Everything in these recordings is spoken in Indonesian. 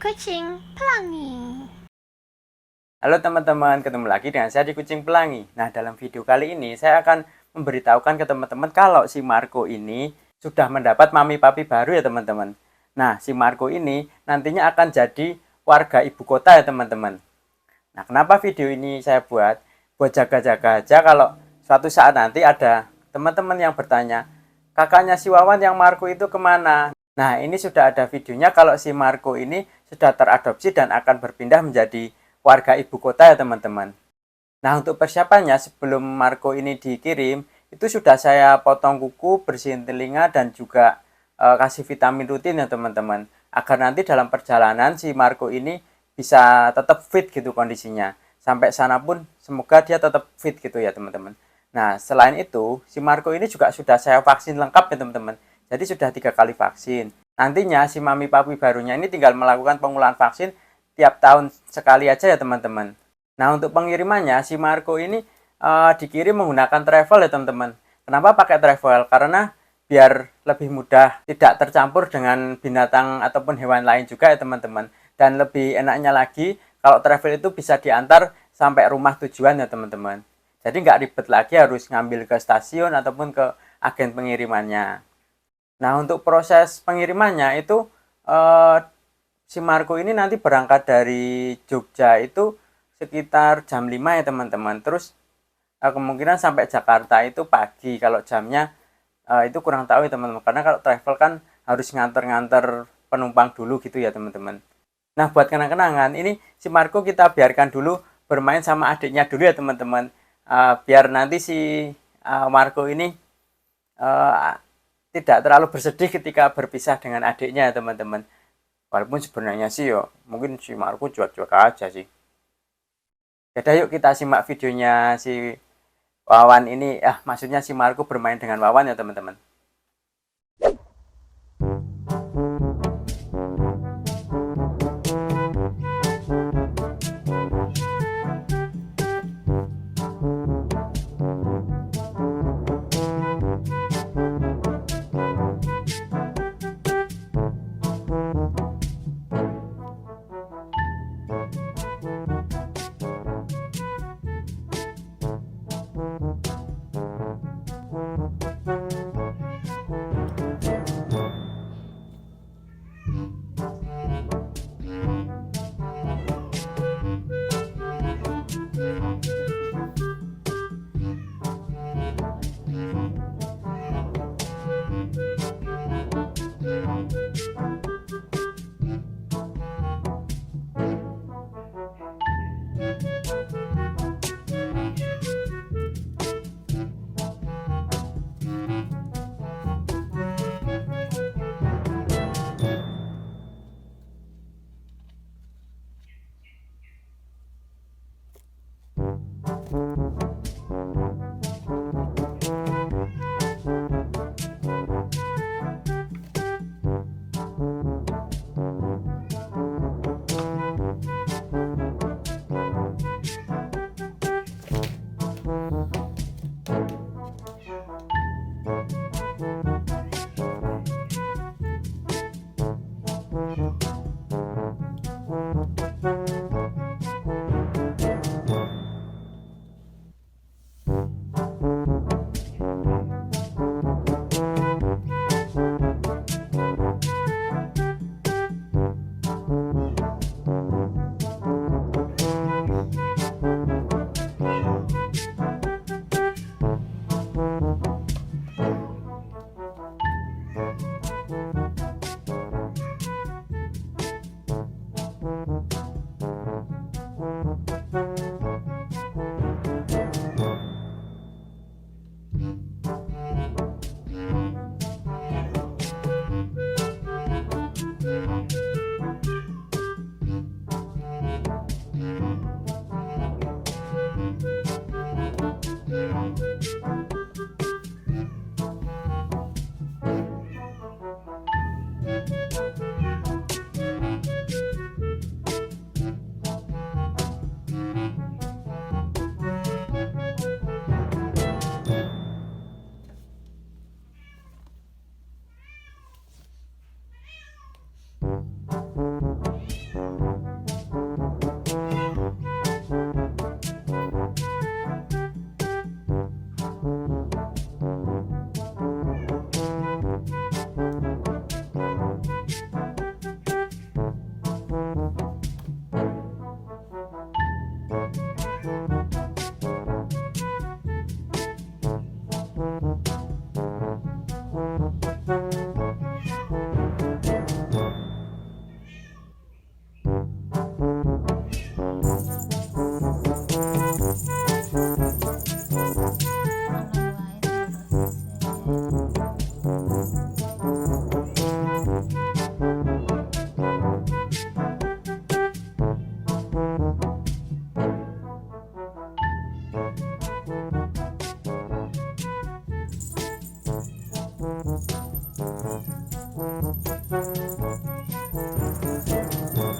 Kucing Pelangi. Halo teman-teman, ketemu lagi dengan saya di Kucing Pelangi. Nah, dalam video kali ini saya akan memberitahukan ke teman-teman kalau si Marco ini sudah mendapat mami papi baru ya teman-teman. Nah, si Marco ini nantinya akan jadi warga ibu kota ya teman-teman. Nah, kenapa video ini saya buat? Buat jaga-jaga aja kalau suatu saat nanti ada teman-teman yang bertanya, kakaknya si Wawan yang Marco itu kemana? Nah, ini sudah ada videonya kalau si Marco ini sudah teradopsi dan akan berpindah menjadi warga ibu kota ya teman-teman. Nah, untuk persiapannya sebelum Marco ini dikirim, itu sudah saya potong kuku, bersihin telinga, dan juga kasih vitamin rutin ya teman-teman. Agar nanti dalam perjalanan si Marco ini bisa tetap fit gitu kondisinya. Sampai sana pun semoga dia tetap fit gitu ya teman-teman. Nah, selain itu, si Marco ini juga sudah saya vaksin lengkap ya teman-teman. Jadi sudah 3 kali vaksin. Nantinya si mami papi barunya ini tinggal melakukan pengulangan vaksin tiap tahun sekali aja ya teman-teman. Nah, untuk pengirimannya si Marco ini dikirim menggunakan travel ya teman-teman. Kenapa pakai travel? Karena biar lebih mudah, tidak tercampur dengan binatang ataupun hewan lain juga ya teman-teman. Dan lebih enaknya lagi kalau travel itu bisa diantar sampai rumah tujuan ya teman-teman. Jadi nggak ribet lagi harus ngambil ke stasiun ataupun ke agen pengirimannya. Nah, untuk proses pengirimannya itu si Marco ini nanti berangkat dari Jogja itu sekitar jam 5 ya teman-teman. Terus kemungkinan sampai Jakarta itu pagi. Kalau jamnya itu kurang tahu ya teman-teman. Karena kalau travel kan harus nganter-nganter penumpang dulu gitu ya teman-teman. Nah, buat kenang-kenangan ini si Marco kita biarkan dulu bermain sama adiknya dulu ya teman-teman. Biar nanti si Marco ini tidak terlalu bersedih ketika berpisah dengan adiknya teman-teman. Walaupun sebenarnya sih yo mungkin si Marco cuek-cuek aja sih. Yaudah yuk kita simak videonya si Wawan ini. Maksudnya si Marco bermain dengan Wawan ya teman-teman. Padahal engkau mudah bebek.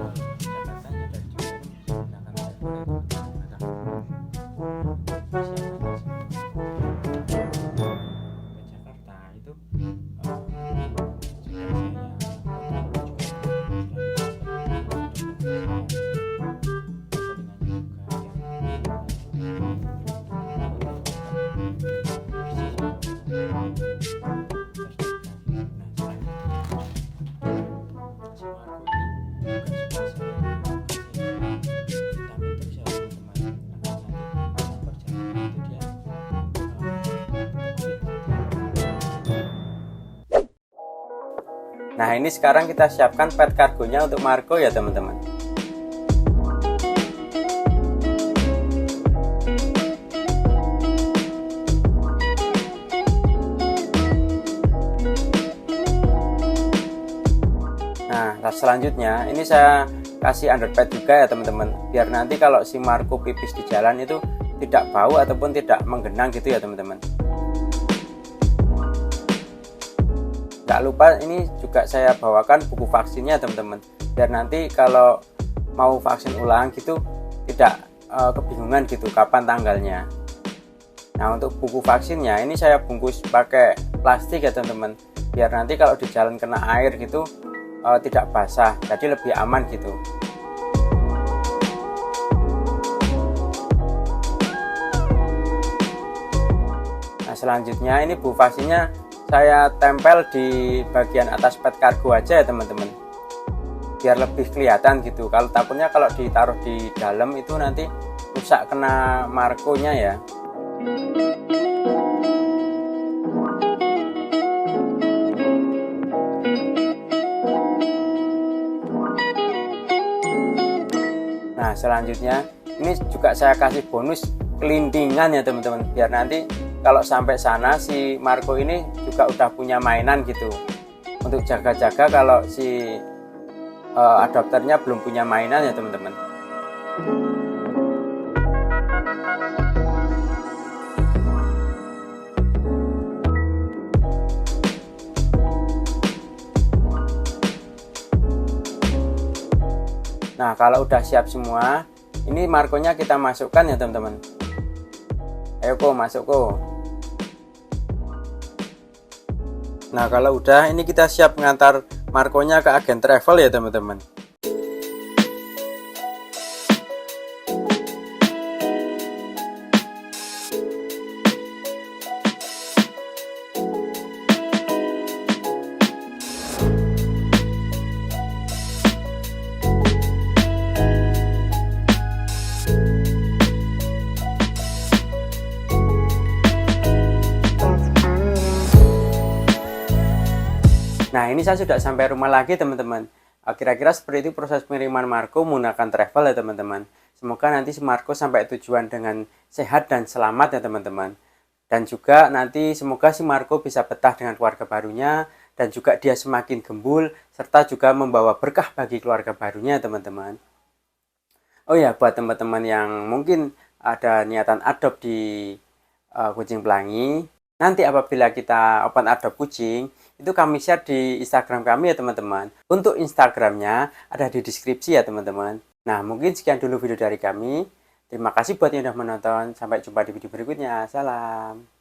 Jakarta dari Jogja ke Jakarta ya dari Jogja menggunakan travel ke Jakarta itu Nah, ini sekarang kita siapkan pet kargonya untuk Marco ya teman-teman. Nah, selanjutnya ini saya kasih underpad juga ya teman-teman, biar nanti kalau si Marco pipis di jalan itu tidak bau ataupun tidak menggenang gitu ya teman-teman. Nggak lupa ini juga saya bawakan buku vaksinnya teman-teman, biar nanti kalau mau vaksin ulang gitu tidak kebingungan gitu kapan tanggalnya. Nah, untuk buku vaksinnya ini saya bungkus pakai plastik ya teman-teman, biar nanti kalau di jalan kena air gitu tidak basah, jadi lebih aman gitu. Nah, selanjutnya ini buku vaksinnya saya tempel di bagian atas pet kargo aja ya teman-teman, biar lebih kelihatan gitu. Kalau takutnya kalau ditaruh di dalam itu nanti rusak kena Marco-nya ya. Nah, selanjutnya ini juga saya kasih bonus kelintingan ya teman-teman, biar nanti kalau sampai sana si Marco ini juga udah punya mainan gitu, untuk jaga-jaga kalau si adopternya belum punya mainan ya teman-teman. Nah, kalau udah siap semua, ini Marco-nya kita masukkan ya teman-teman. Ayo kok masuk kok. Nah, kalau udah ini kita siap mengantar Marco-nya ke agen travel ya teman-teman. Nah, ini saya sudah sampai rumah lagi teman-teman. Kira-kira seperti itu proses pengiriman Marco menggunakan travel ya teman-teman. Semoga nanti si Marco sampai tujuan dengan sehat dan selamat ya teman-teman. Dan juga nanti semoga si Marco bisa betah dengan keluarga barunya dan juga dia semakin gembul serta juga membawa berkah bagi keluarga barunya teman-teman. Oh ya, buat teman-teman yang mungkin ada niatan adopt di kucing pelangi, nanti apabila kita open adopt kucing, itu kami share di Instagram kami ya teman-teman. Untuk Instagramnya ada di deskripsi ya teman-teman. Nah, mungkin sekian dulu video dari kami. Terima kasih buat yang sudah menonton. Sampai jumpa di video berikutnya. Salam.